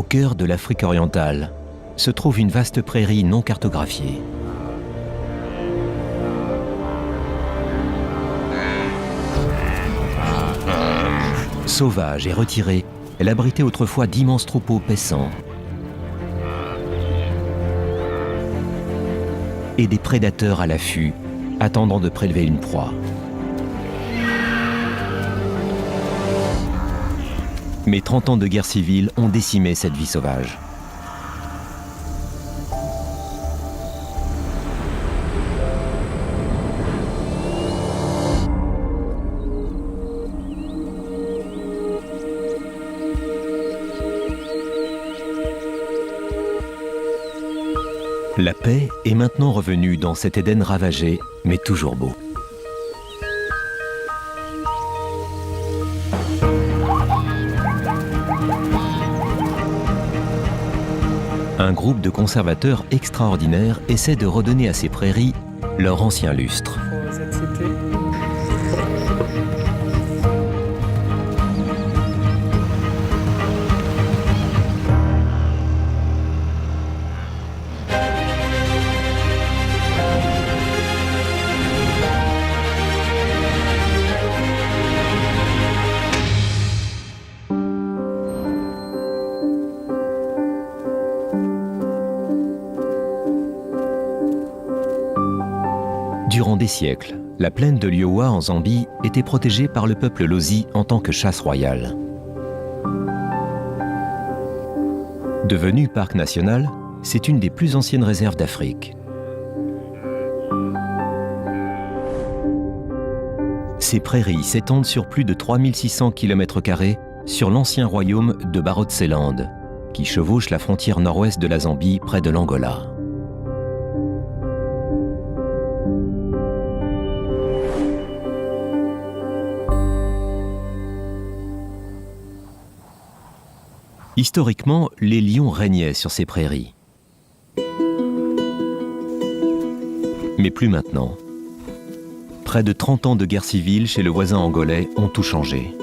cœur de l'Afrique orientale se trouve une vaste prairie non cartographiée. Sauvage et retirée, elle abritait autrefois d'immenses troupeaux paissants et des prédateurs à l'affût, attendant de prélever une proie. Mais 30 ans de guerre civile ont décimé cette vie sauvage. La paix est maintenant revenue dans cet Éden ravagé, mais toujours beau. Un groupe de conservateurs extraordinaires essaie de redonner à ces prairies leur ancien lustre. Durant des siècles, la plaine de Liowa en Zambie était protégée par le peuple Lozi en tant que chasse royale. Devenue parc national, c'est une des plus anciennes réserves d'Afrique. Ces prairies s'étendent sur plus de 3600 km² sur l'ancien royaume de Barotseland, qui chevauche la frontière nord-ouest de la Zambie près de l'Angola. Historiquement, les lions régnaient sur ces prairies. Mais plus maintenant. Près de 30 ans de guerre civile chez le voisin angolais ont tout changé.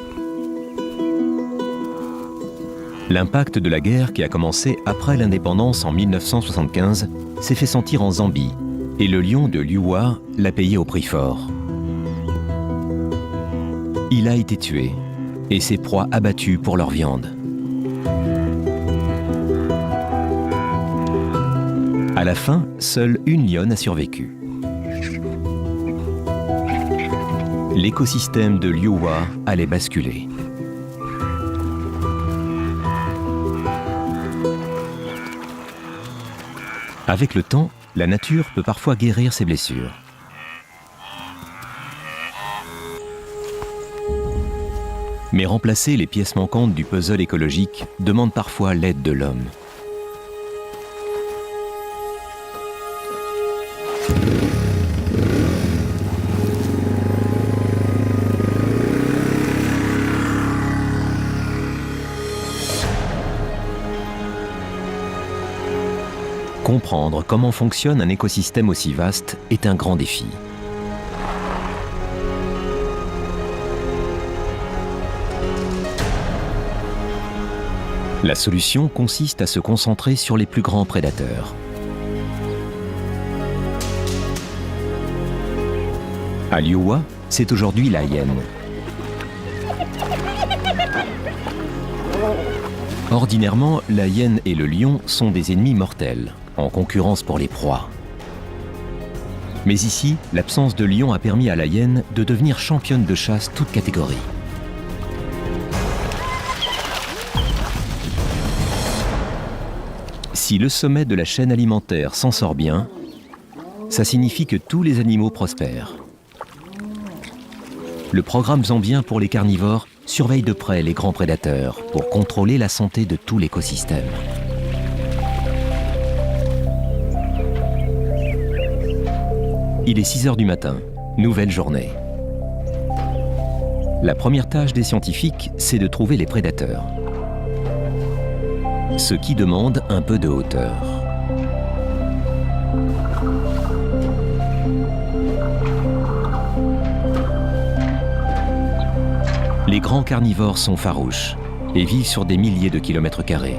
L'impact de la guerre qui a commencé après l'indépendance en 1975 s'est fait sentir en Zambie, et le lion de Liowa l'a payé au prix fort. Il a été tué, et ses proies abattues pour leur viande. À la fin, seule une lionne a survécu. L'écosystème de Liowa allait basculer. Avec le temps, la nature peut parfois guérir ses blessures. Mais remplacer les pièces manquantes du puzzle écologique demande parfois l'aide de l'homme. Comprendre comment fonctionne un écosystème aussi vaste est un grand défi. La solution consiste à se concentrer sur les plus grands prédateurs. À Liowa, c'est aujourd'hui la hyène. Ordinairement, la hyène et le lion sont des ennemis mortels, en concurrence pour les proies. Mais ici, l'absence de lion a permis à la hyène de devenir championne de chasse toute catégorie. Si le sommet de la chaîne alimentaire s'en sort bien, ça signifie que tous les animaux prospèrent. Le programme zambien pour les carnivores surveille de près les grands prédateurs pour contrôler la santé de tout l'écosystème. Il est 6 heures du matin, nouvelle journée. La première tâche des scientifiques, c'est de trouver les prédateurs. Ce qui demande un peu de hauteur. Les grands carnivores sont farouches et vivent sur des milliers de kilomètres carrés.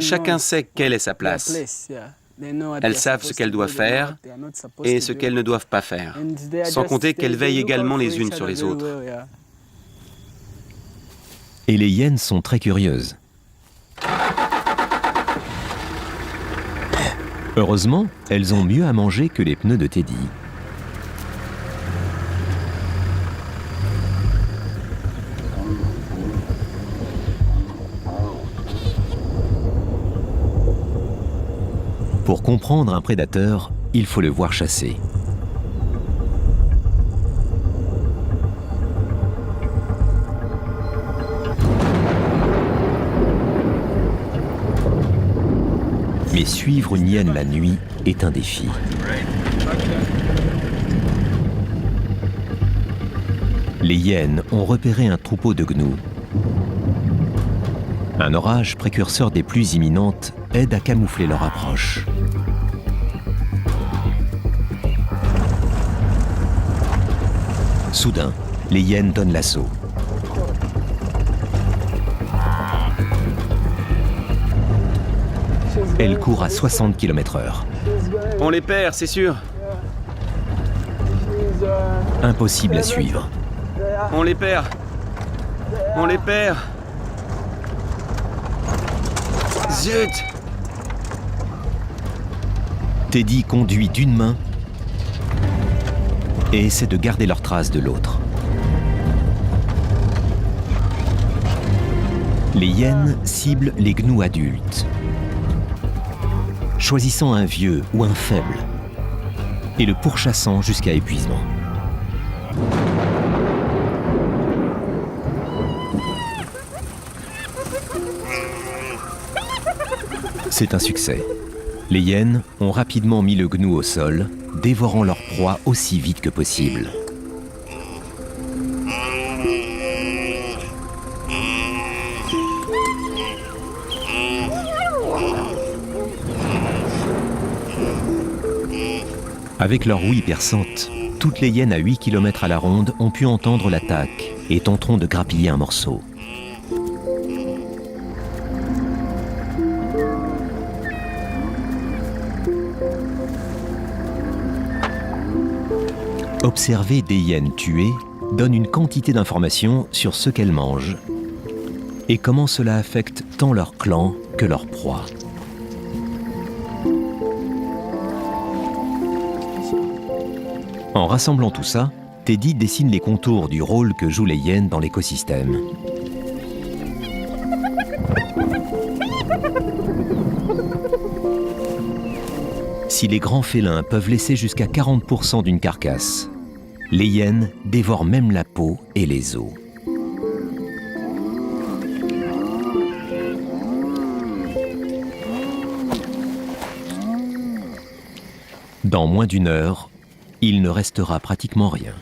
Chacun sait quelle est sa place. Elles savent ce qu'elles doivent faire et ce qu'elles ne doivent pas faire, sans compter qu'elles veillent également les unes sur les autres. Et les hyènes sont très curieuses. Heureusement, elles ont mieux à manger que les pneus de Teddy. Pour comprendre un prédateur, il faut le voir chasser. Mais suivre une hyène la nuit est un défi. Les hyènes ont repéré un troupeau de gnous. Un orage, précurseur des pluies imminentes, aide à camoufler leur approche. Soudain, les hyènes donnent l'assaut. Elles courent à 60 km/h. On les perd, c'est sûr. Impossible à suivre. On les perd. On les perd. Zut! Teddy conduit d'une main et essaie de garder leurs traces de l'autre. Les hyènes ciblent les gnous adultes, choisissant un vieux ou un faible et le pourchassant jusqu'à épuisement. C'est un succès. Les hyènes ont rapidement mis le gnou au sol, dévorant leur proie aussi vite que possible. Avec leur ouïe perçante, toutes les hyènes à 8 km à la ronde ont pu entendre l'attaque et tenteront de grappiller un morceau. Observer des hyènes tuées donne une quantité d'informations sur ce qu'elles mangent et comment cela affecte tant leur clan que leur proie. En rassemblant tout ça, Teddy dessine les contours du rôle que jouent les hyènes dans l'écosystème. Si les grands félins peuvent laisser jusqu'à 40% d'une carcasse, les hyènes dévorent même la peau et les os. Dans moins d'une heure, il ne restera pratiquement rien.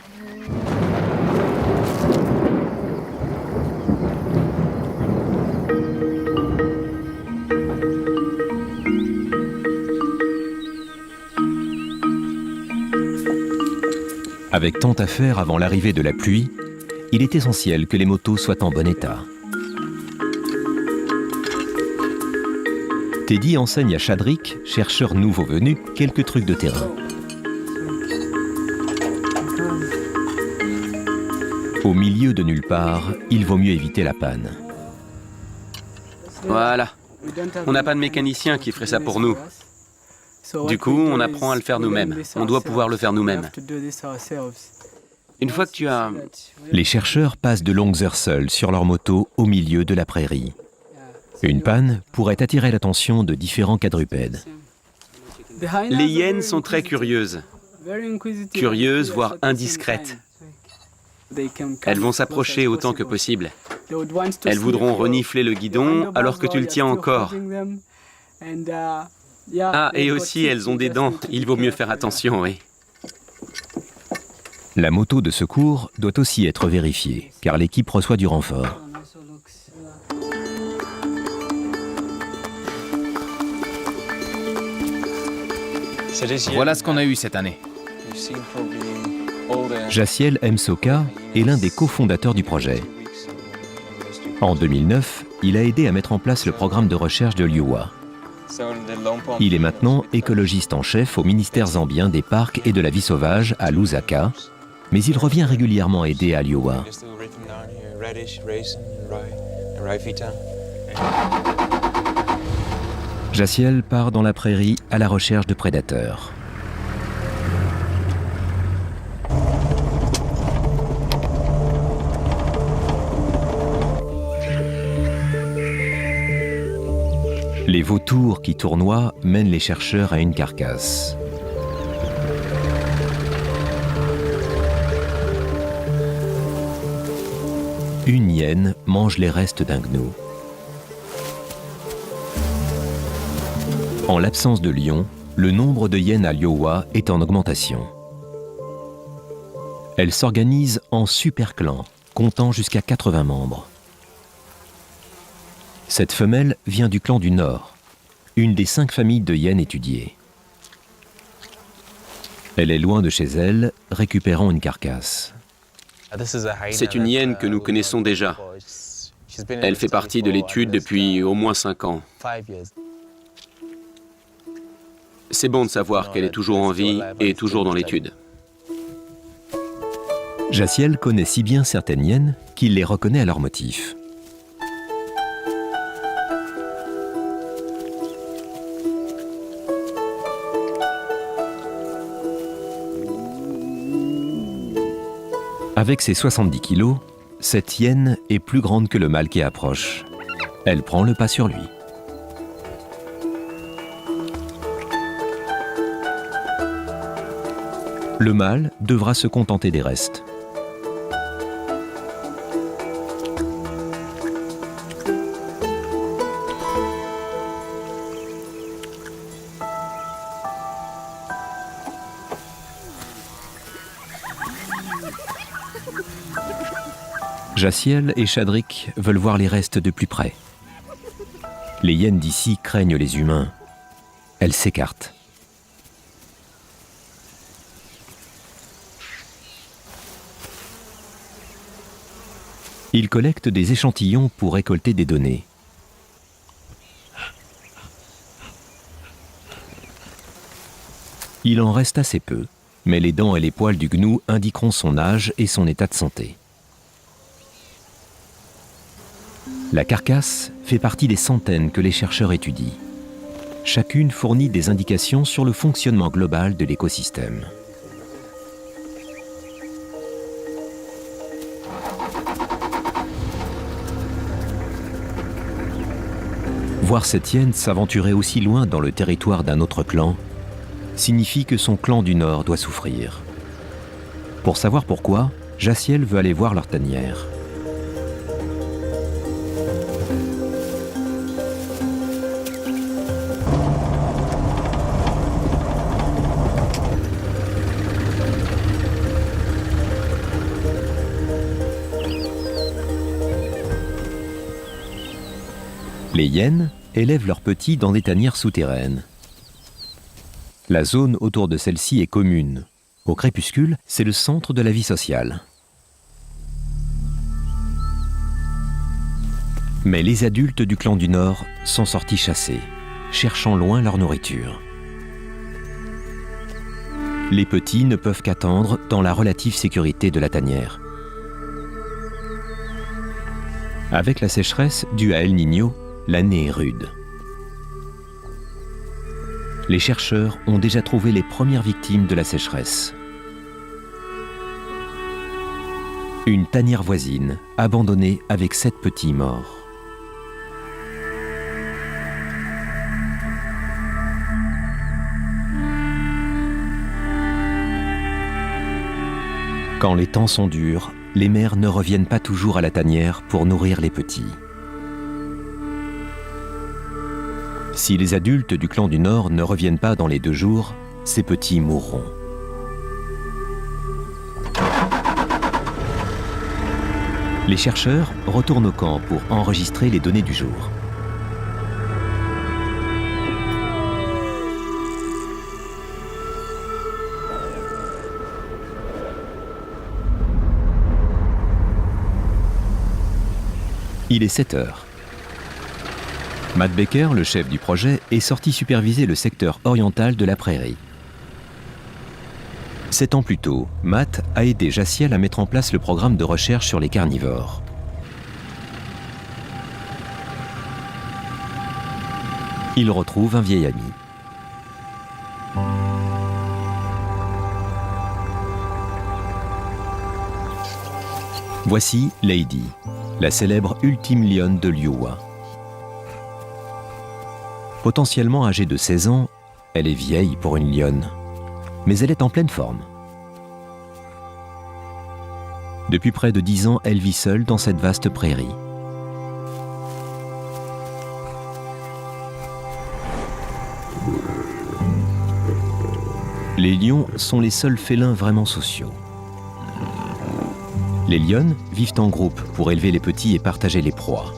Avec tant à faire avant l'arrivée de la pluie, il est essentiel que les motos soient en bon état. Teddy enseigne à Chadrick, chercheur nouveau venu, quelques trucs de terrain. Au milieu de nulle part, il vaut mieux éviter la panne. Voilà. On n'a pas de mécanicien qui ferait ça pour nous. Du coup, on apprend à le faire nous-mêmes. On doit pouvoir le faire nous-mêmes. Une fois que tu as... Les chercheurs passent de longues heures seuls sur leur moto au milieu de la prairie. Une panne pourrait attirer l'attention de différents quadrupèdes. Les hyènes sont très curieuses. Curieuses, voire indiscrètes. Elles vont s'approcher autant que possible. Elles voudront renifler le guidon alors que tu le tiens encore. Ah, et aussi, elles ont des dents. Il vaut mieux faire attention, oui. La moto de secours doit aussi être vérifiée, car l'équipe reçoit du renfort. Voilà ce qu'on a eu cette année. Jaciel Msoka est l'un des cofondateurs du projet. En 2009, il a aidé à mettre en place le programme de recherche de Liuwa. Il est maintenant écologiste en chef au ministère zambien des parcs et de la vie sauvage à Lusaka, mais il revient régulièrement aider à Liuwa. Jaciel part dans la prairie à la recherche de prédateurs. Les vautours qui tournoient mènent les chercheurs à une carcasse. Une hyène mange les restes d'un gnou. En l'absence de lion, le nombre de hyènes à Liuwa est en augmentation. Elles s'organisent en super-clans, comptant jusqu'à 80 membres. Cette femelle vient du clan du Nord, une des 5 familles de hyènes étudiées. Elle est loin de chez elle, récupérant une carcasse. C'est une hyène que nous connaissons déjà. Elle fait partie de l'étude depuis au moins 5 ans. C'est bon de savoir qu'elle est toujours en vie et toujours dans l'étude. Jaciel connaît si bien certaines hyènes qu'il les reconnaît à leur motif. Avec ses 70 kilos, cette hyène est plus grande que le mâle qui approche. Elle prend le pas sur lui. Le mâle devra se contenter des restes. Jaciel et Chadrick veulent voir les restes de plus près. Les hyènes d'ici craignent les humains. Elles s'écartent. Ils collectent des échantillons pour récolter des données. Il en reste assez peu, mais les dents et les poils du gnou indiqueront son âge et son état de santé. La carcasse fait partie des centaines que les chercheurs étudient. Chacune fournit des indications sur le fonctionnement global de l'écosystème. Voir cette hyène s'aventurer aussi loin dans le territoire d'un autre clan signifie que son clan du Nord doit souffrir. Pour savoir pourquoi, Jaciel veut aller voir leur tanière. Les hyènes élèvent leurs petits dans des tanières souterraines. La zone autour de celle-ci est commune. Au crépuscule, c'est le centre de la vie sociale. Mais les adultes du clan du Nord sont sortis chasser, cherchant loin leur nourriture. Les petits ne peuvent qu'attendre dans la relative sécurité de la tanière. Avec la sécheresse due à El Niño, l'année est rude. Les chercheurs ont déjà trouvé les premières victimes de la sécheresse. Une tanière voisine, abandonnée avec 7 petits morts. Quand les temps sont durs, les mères ne reviennent pas toujours à la tanière pour nourrir les petits. Si les adultes du clan du Nord ne reviennent pas dans les 2 jours, ces petits mourront. Les chercheurs retournent au camp pour enregistrer les données du jour. Il est 7 heures. Matt Baker, le chef du projet, est sorti superviser le secteur oriental de la prairie. 7 ans plus tôt, Matt a aidé Jaciel à mettre en place le programme de recherche sur les carnivores. Il retrouve un vieil ami. Voici Lady, la célèbre ultime lionne de Liuwa. Potentiellement âgée de 16 ans, elle est vieille pour une lionne, mais elle est en pleine forme. Depuis près de 10 ans, elle vit seule dans cette vaste prairie. Les lions sont les seuls félins vraiment sociaux. Les lionnes vivent en groupe pour élever les petits et partager les proies.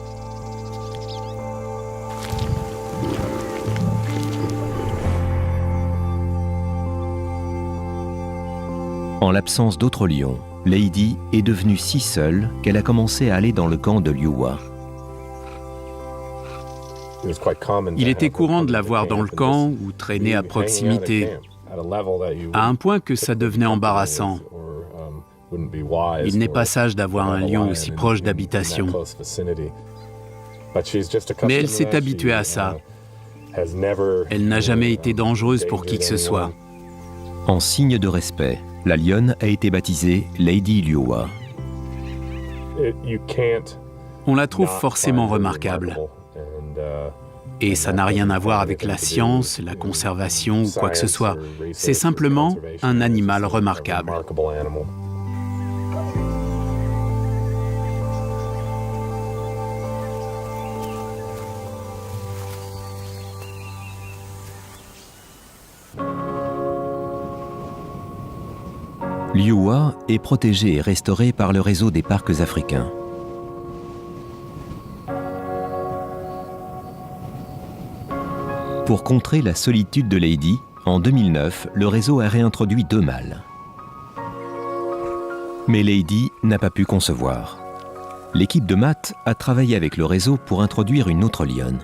En l'absence d'autres lions, Lady est devenue si seule qu'elle a commencé à aller dans le camp de Liuwa. Il était courant de la voir dans le camp ou traîner à proximité, à un point que ça devenait embarrassant. Il n'est pas sage d'avoir un lion aussi proche d'habitation. Mais elle s'est habituée à ça. Elle n'a jamais été dangereuse pour qui que ce soit. En signe de respect, la lionne a été baptisée Lady Liuwa. On la trouve forcément remarquable. Et ça n'a rien à voir avec la science, la conservation ou quoi que ce soit. C'est simplement un animal remarquable. Liuwa est protégée et restaurée par le réseau des parcs africains. Pour contrer la solitude de Lady, en 2009, le réseau a réintroduit 2 mâles. Mais Lady n'a pas pu concevoir. L'équipe de Matt a travaillé avec le réseau pour introduire une autre lionne.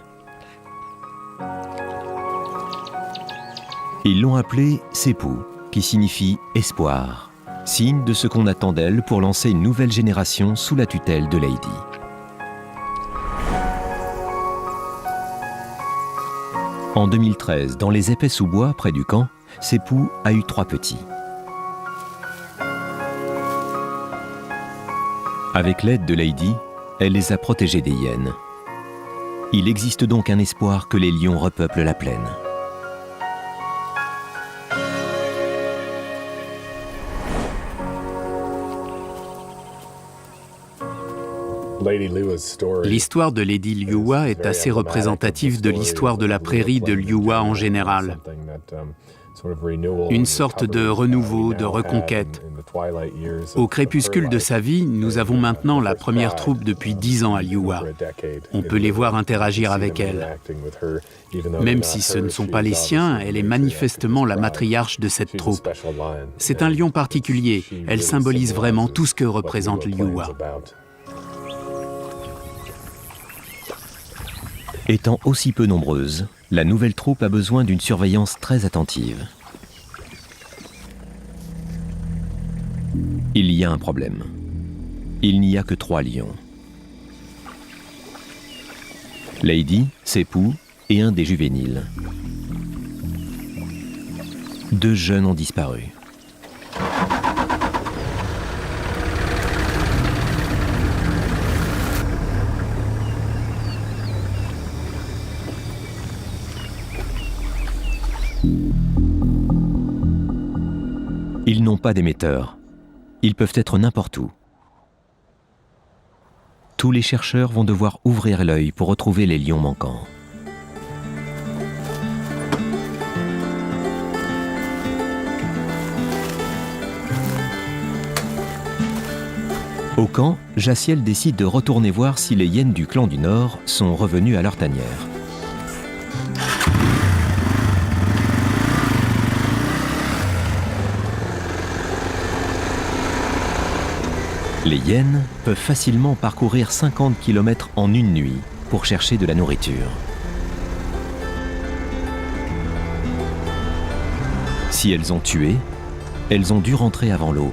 Ils l'ont appelée Sepu, qui signifie espoir, signe de ce qu'on attend d'elle pour lancer une nouvelle génération sous la tutelle de Lady. En 2013, dans les épais sous-bois près du camp, Sepu a eu 3 petits. Avec l'aide de Lady, elle les a protégés des hyènes. Il existe donc un espoir que les lions repeuplent la plaine. L'histoire de Lady Liuwa est assez représentative de l'histoire de la prairie de Liuwa en général. Une sorte de renouveau, de reconquête. Au crépuscule de sa vie, nous avons maintenant la première troupe depuis 10 ans à Liuwa. On peut les voir interagir avec elle. Même si ce ne sont pas les siens, elle est manifestement la matriarche de cette troupe. C'est un lion particulier. Elle symbolise vraiment tout ce que représente Liuwa. Étant aussi peu nombreuse, la nouvelle troupe a besoin d'une surveillance très attentive. Il y a un problème. Il n'y a que 3 lions. Lady, Sepu et un des juvéniles. 2 jeunes ont disparu. Ils n'ont pas d'émetteur. Ils peuvent être n'importe où. Tous les chercheurs vont devoir ouvrir l'œil pour retrouver les lions manquants. Au camp, Jaciel décide de retourner voir si les hyènes du clan du Nord sont revenues à leur tanière. Les hyènes peuvent facilement parcourir 50 km en une nuit pour chercher de la nourriture. Si elles ont tué, elles ont dû rentrer avant l'aube.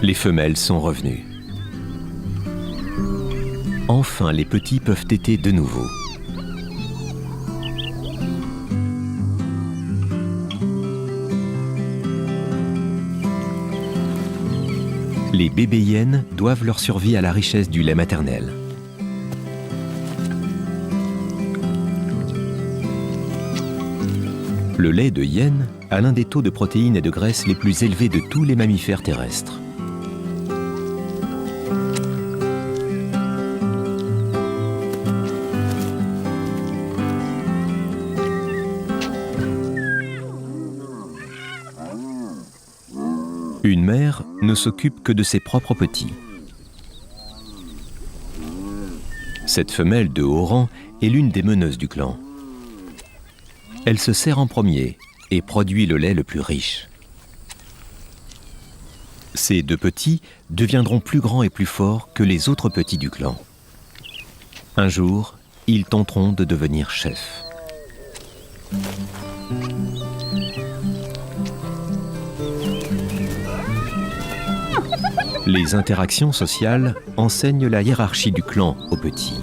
Les femelles sont revenues. Enfin, les petits peuvent téter de nouveau. Les bébés hyènes doivent leur survie à la richesse du lait maternel. Le lait de hyène a l'un des taux de protéines et de graisse les plus élevés de tous les mammifères terrestres. Une mère ne s'occupe que de ses propres petits. Cette femelle de haut rang est l'une des meneuses du clan. Elle se sert en premier et produit le lait le plus riche. Ces deux petits deviendront plus grands et plus forts que les autres petits du clan. Un jour, ils tenteront de devenir chefs. Les interactions sociales enseignent la hiérarchie du clan aux petits.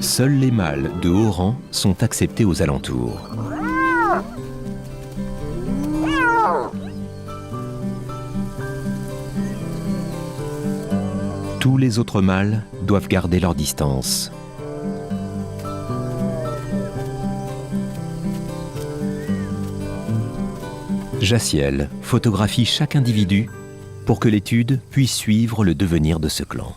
Seuls les mâles de haut rang sont acceptés aux alentours. Tous les autres mâles doivent garder leur distance. Jaciel photographie chaque individu pour que l'étude puisse suivre le devenir de ce clan.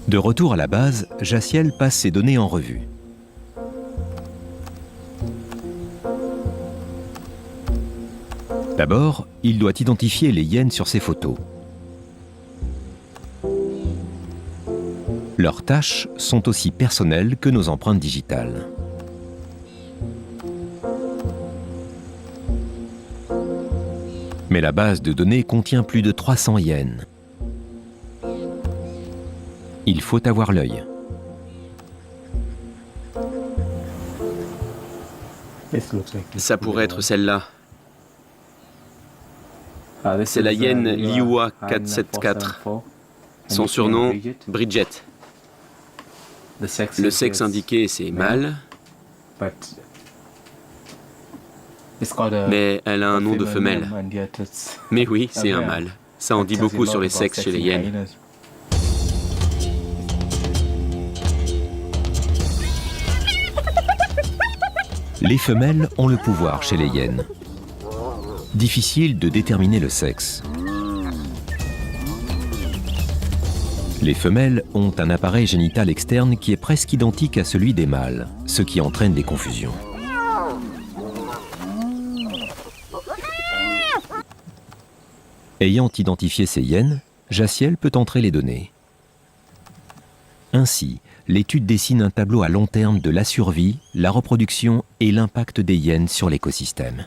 De retour à la base, Jaciel passe ses données en revue. D'abord, il doit identifier les hyènes sur ses photos. Leurs tâches sont aussi personnelles que nos empreintes digitales. Mais la base de données contient plus de 300 hyènes. Il faut avoir l'œil. Ça pourrait être celle-là. C'est la hyène Liuwa 474. Son surnom, Bridget. Le sexe indiqué, c'est mâle. Mais elle a un nom de femelle. Mais oui, c'est un mâle. Ça en dit beaucoup sur les sexes chez les hyènes. Les femelles ont le pouvoir chez les hyènes. Difficile de déterminer le sexe. Les femelles ont un appareil génital externe qui est presque identique à celui des mâles, ce qui entraîne des confusions. Ayant identifié ces hyènes, Jaciel peut entrer les données. Ainsi, l'étude dessine un tableau à long terme de la survie, la reproduction et l'impact des hyènes sur l'écosystème.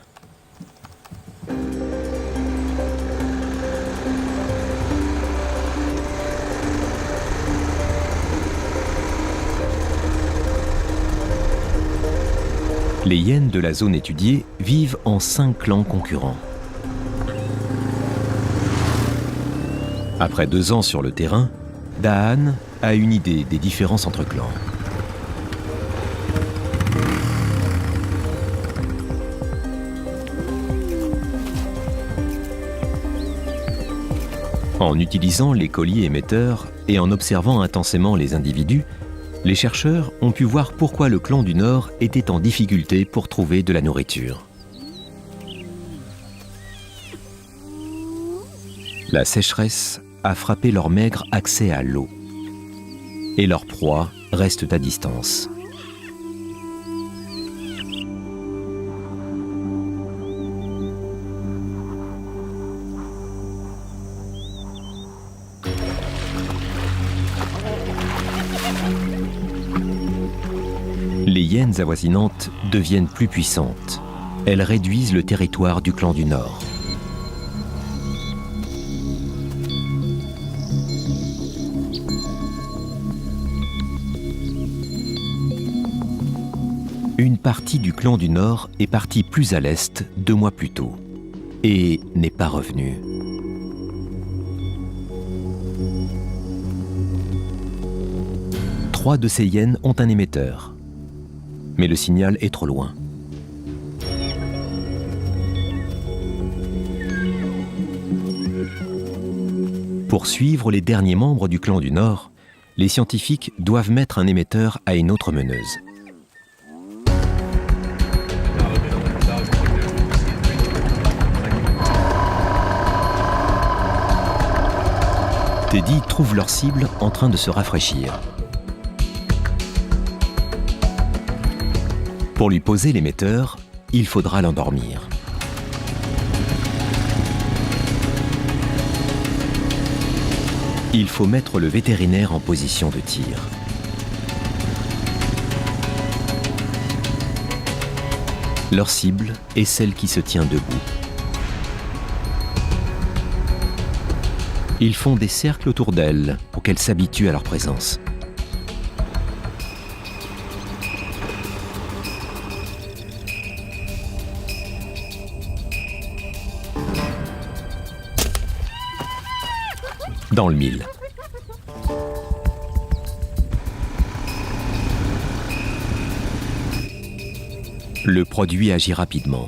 Les hyènes de la zone étudiée vivent en 5 clans concurrents. Après 2 ans sur le terrain, Daan a une idée des différences entre clans. En utilisant les colliers émetteurs et en observant intensément les individus, les chercheurs ont pu voir pourquoi le clan du Nord était en difficulté pour trouver de la nourriture. La sécheresse a frappé leur maigre accès à l'eau et leurs proies restent à distance. Les hyènes avoisinantes deviennent plus puissantes. Elles réduisent le territoire du clan du Nord. Une partie du clan du Nord est partie plus à l'est 2 mois plus tôt et n'est pas revenue. Trois de ces hyènes ont un émetteur, mais le signal est trop loin. Pour suivre les derniers membres du clan du Nord, les scientifiques doivent mettre un émetteur à une autre meneuse. Teddy trouve leur cible en train de se rafraîchir. Pour lui poser l'émetteur, il faudra l'endormir. Il faut mettre le vétérinaire en position de tir. Leur cible est celle qui se tient debout. Ils font des cercles autour d'elle pour qu'elle s'habitue à leur présence. Dans le mille. Le produit agit rapidement.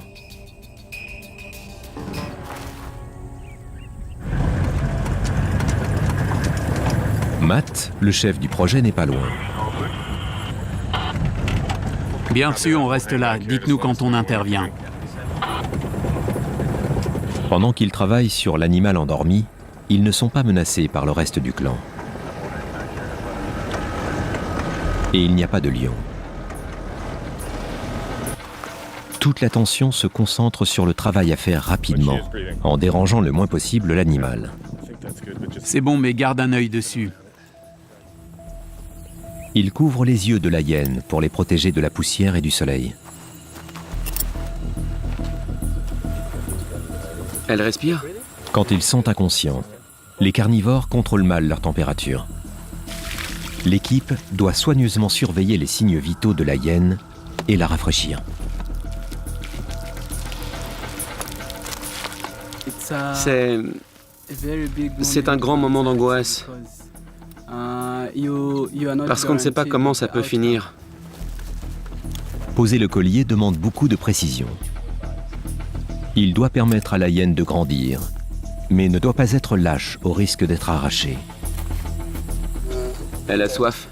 Matt, le chef du projet, n'est pas loin. Bien reçu, on reste là. Dites-nous quand on intervient. Pendant qu'ils travaillent sur l'animal endormi, ils ne sont pas menacés par le reste du clan. Et il n'y a pas de lion. Toute l'attention se concentre sur le travail à faire rapidement, en dérangeant le moins possible l'animal. C'est bon, mais garde un œil dessus. Ils couvrent les yeux de la hyène pour les protéger de la poussière et du soleil. Elle respire ? Quand ils sont inconscients, les carnivores contrôlent mal leur température. L'équipe doit soigneusement surveiller les signes vitaux de la hyène et la rafraîchir. C'est un grand moment d'angoisse. Parce qu'on ne sait pas comment ça peut finir. Poser le collier demande beaucoup de précision. Il doit permettre à la hyène de grandir, mais ne doit pas être lâche au risque d'être arrachée. Elle a soif.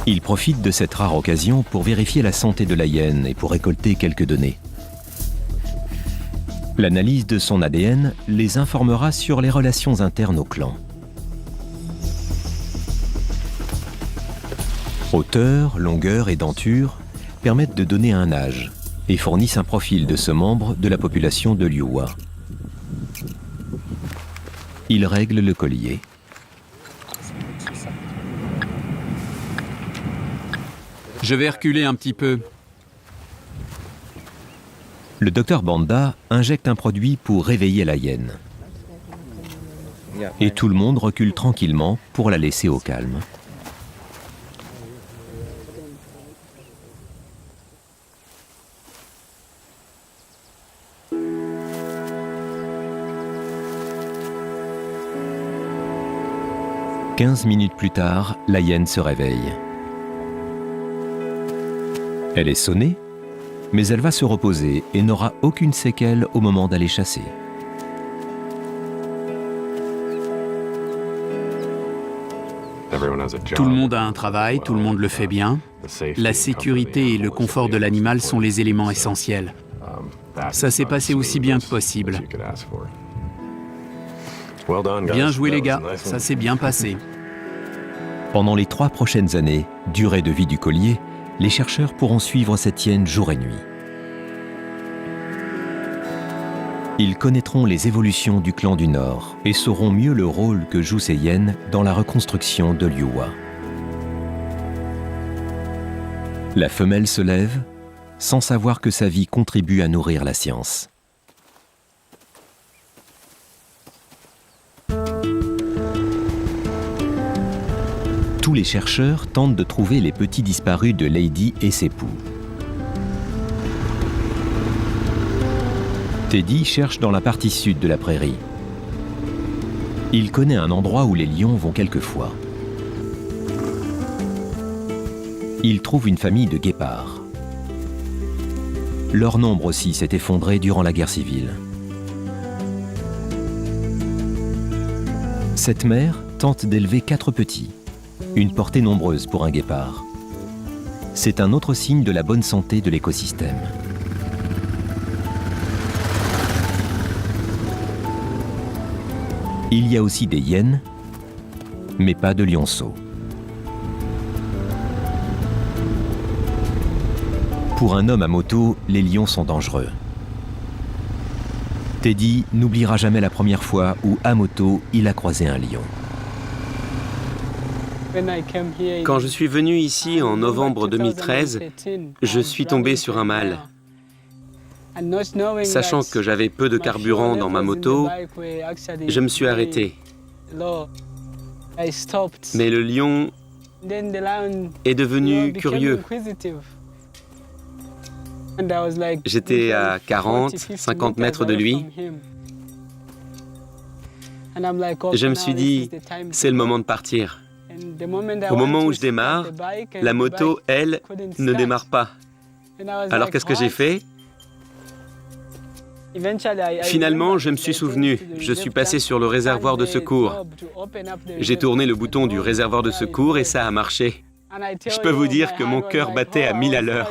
Il profite de cette rare occasion pour vérifier la santé de la hyène et pour récolter quelques données. L'analyse de son ADN les informera sur les relations internes au clan. Hauteur, longueur et denture permettent de donner un âge et fournissent un profil de ce membre de la population de Liuwa. Il règle le collier. Je vais reculer un petit peu. Le docteur Banda injecte un produit pour réveiller la hyène. Et tout le monde recule tranquillement pour la laisser au calme. « 15 minutes plus tard, la hyène se réveille. Elle est sonnée, mais elle va se reposer et n'aura aucune séquelle au moment d'aller chasser. Tout le monde a un travail, tout le monde le fait bien. La sécurité et le confort de l'animal sont les éléments essentiels. Ça s'est passé aussi bien que possible. Bien joué les gars, ça s'est bien passé. Pendant les 3 prochaines années, durée de vie du collier, les chercheurs pourront suivre cette hyène jour et nuit. Ils connaîtront les évolutions du clan du Nord et sauront mieux le rôle que jouent ces hyènes dans la reconstruction de Liuwa. La femelle se lève, sans savoir que sa vie contribue à nourrir la science. Tous les chercheurs tentent de trouver les petits disparus de Lady et ses poux. Teddy cherche dans la partie sud de la prairie. Il connaît un endroit où les lions vont quelquefois. Il trouve une famille de guépards. Leur nombre aussi s'est effondré durant la guerre civile. Cette mère tente d'élever 4 petits, une portée nombreuse pour un guépard. C'est un autre signe de la bonne santé de l'écosystème. Il y a aussi des hyènes, mais pas de lionceaux. Pour un homme à moto, les lions sont dangereux. Teddy n'oubliera jamais la première fois où, à moto, il a croisé un lion. Quand je suis venu ici en novembre 2013, je suis tombé sur un mâle. Sachant que j'avais peu de carburant dans ma moto, je me suis arrêté. Mais le lion est devenu curieux. J'étais à 40, 50 mètres de lui. Je me suis dit, c'est le moment de partir. Au moment où je démarre, la moto, elle, ne démarre pas. Alors qu'est-ce que j'ai fait ? Finalement, je me suis souvenu, je suis passé sur le réservoir de secours. J'ai tourné le bouton du réservoir de secours et ça a marché. Je peux vous dire que mon cœur battait à 1000 à l'heure.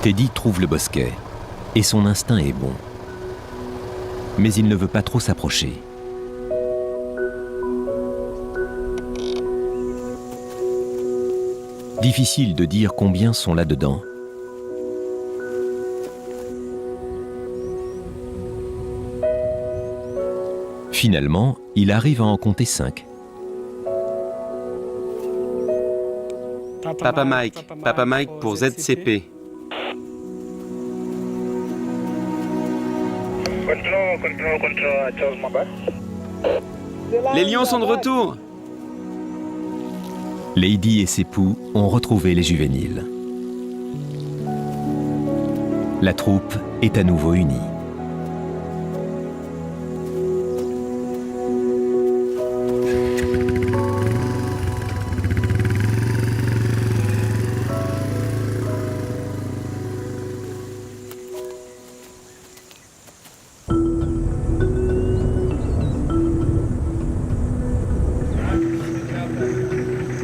Teddy trouve le bosquet et son instinct est bon. Mais il ne veut pas trop s'approcher. Difficile de dire combien sont là-dedans. Finalement, il arrive à en compter 5. Papa Mike pour ZCP. Les lions sont de retour. Lady et ses poux ont retrouvé les juvéniles. La troupe est à nouveau unie.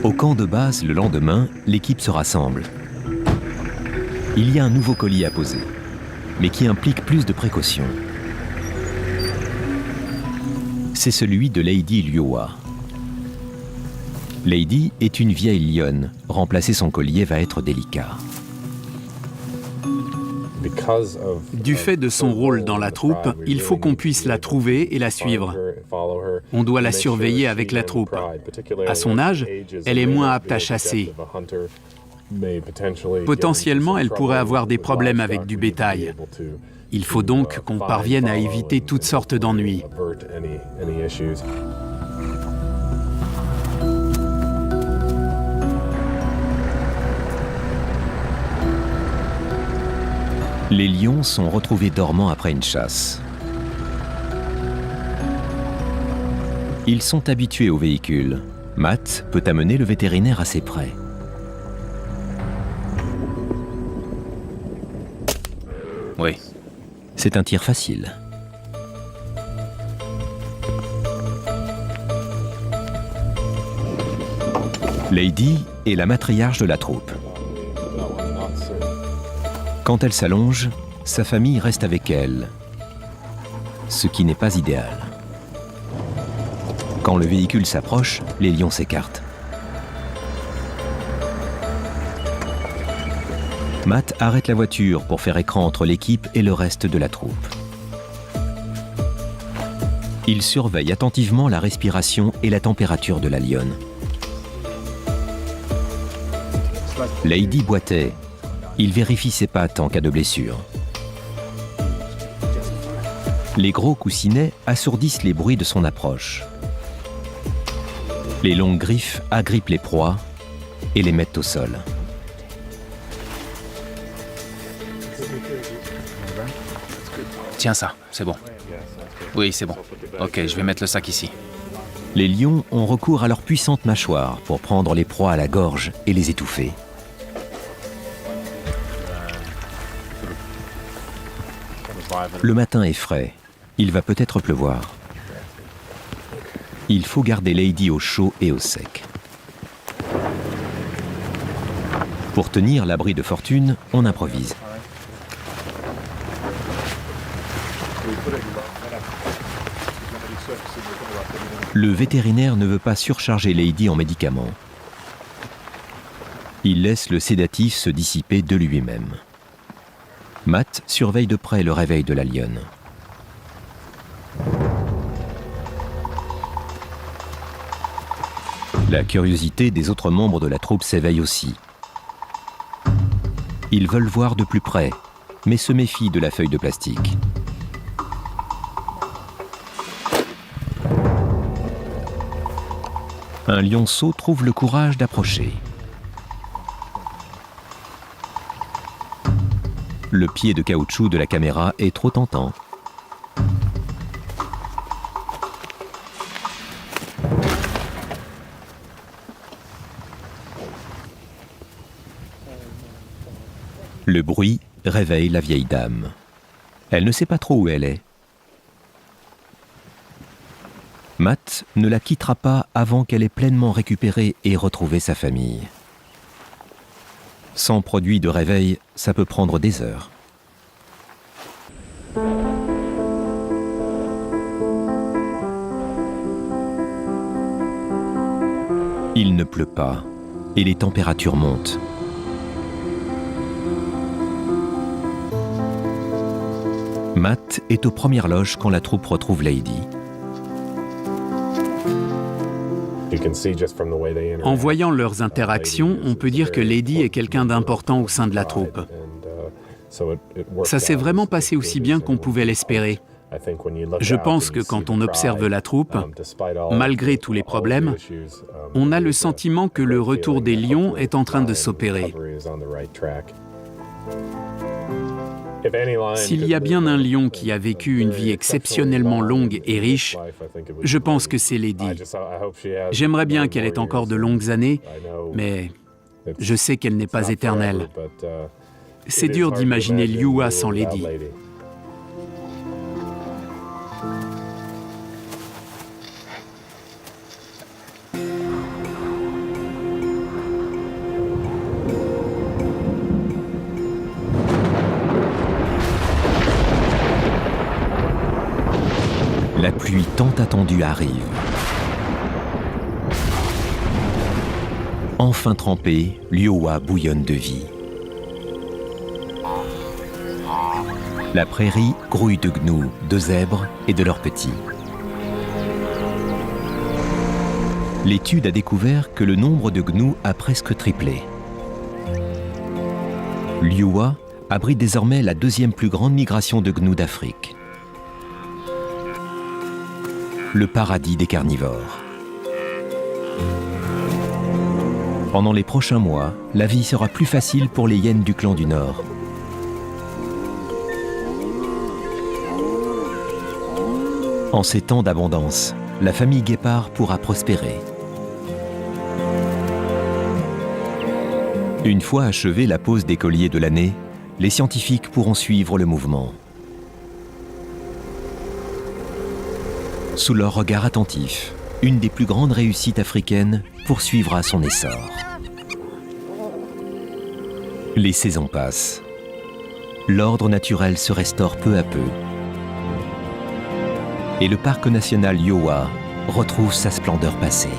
Au camp de base, le lendemain, l'équipe se rassemble. Il y a un nouveau colis à poser, mais qui implique plus de précautions. C'est celui de Lady Liuwa. Lady est une vieille lionne. Remplacer son collier va être délicat. Du fait de son rôle dans la troupe, il faut qu'on puisse la trouver et la suivre. On doit la surveiller avec la troupe. À son âge, elle est moins apte à chasser. Potentiellement, elle pourrait avoir des problèmes avec du bétail. Il faut donc qu'on parvienne à éviter toutes sortes d'ennuis. Les lions sont retrouvés dormants après une chasse. Ils sont habitués au véhicule. Matt peut amener le vétérinaire assez près. Oui. C'est un tir facile. Lady est la matriarche de la troupe. Quand elle s'allonge, sa famille reste avec elle, ce qui n'est pas idéal. Quand le véhicule s'approche, les lions s'écartent. Matt arrête la voiture pour faire écran entre l'équipe et le reste de la troupe. Il surveille attentivement la respiration et la température de la lionne. Lady boitait. Il vérifie ses pattes en cas de blessure. Les gros coussinets assourdissent les bruits de son approche. Les longues griffes agrippent les proies et les mettent au sol. Tiens ça, c'est bon. Oui, c'est bon. Ok, je vais mettre le sac ici. Les lions ont recours à leurs puissantes mâchoires pour prendre les proies à la gorge et les étouffer. Le matin est frais. Il va peut-être pleuvoir. Il faut garder Lady au chaud et au sec. Pour tenir l'abri de fortune, on improvise. Le vétérinaire ne veut pas surcharger Lady en médicaments. Il laisse le sédatif se dissiper de lui-même. Matt surveille de près le réveil de la lionne. La curiosité des autres membres de la troupe s'éveille aussi. Ils veulent voir de plus près, mais se méfient de la feuille de plastique. Un lionceau trouve le courage d'approcher. Le pied de caoutchouc de la caméra est trop tentant. Le bruit réveille la vieille dame. Elle ne sait pas trop où elle est. Matt ne la quittera pas avant qu'elle ait pleinement récupéré et retrouvé sa famille. Sans produit de réveil, ça peut prendre des heures. Il ne pleut pas et les températures montent. Matt est aux premières loges quand la troupe retrouve Lady. En voyant leurs interactions, on peut dire que Lady est quelqu'un d'important au sein de la troupe. Ça s'est vraiment passé aussi bien qu'on pouvait l'espérer. Je pense que quand on observe la troupe, malgré tous les problèmes, on a le sentiment que le retour des lions est en train de s'opérer. S'il y a bien un lion qui a vécu une vie exceptionnellement longue et riche, je pense que c'est Lady. J'aimerais bien qu'elle ait encore de longues années, mais je sais qu'elle n'est pas éternelle. C'est dur d'imaginer Liuwa sans Lady. La pluie tant attendue arrive. Enfin trempé, Liuwa bouillonne de vie. La prairie grouille de gnous, de zèbres et de leurs petits. L'étude a découvert que le nombre de gnous a presque triplé. Liuwa abrite désormais la deuxième plus grande migration de gnous d'Afrique. Le paradis des carnivores. Pendant les prochains mois, la vie sera plus facile pour les hyènes du clan du Nord. En ces temps d'abondance, la famille Guépard pourra prospérer. Une fois achevée la pause des colliers de l'année, les scientifiques pourront suivre le mouvement. Sous leur regard attentif, une des plus grandes réussites africaines poursuivra son essor. Les saisons passent. L'ordre naturel se restaure peu à peu. Et le parc national Yowa retrouve sa splendeur passée.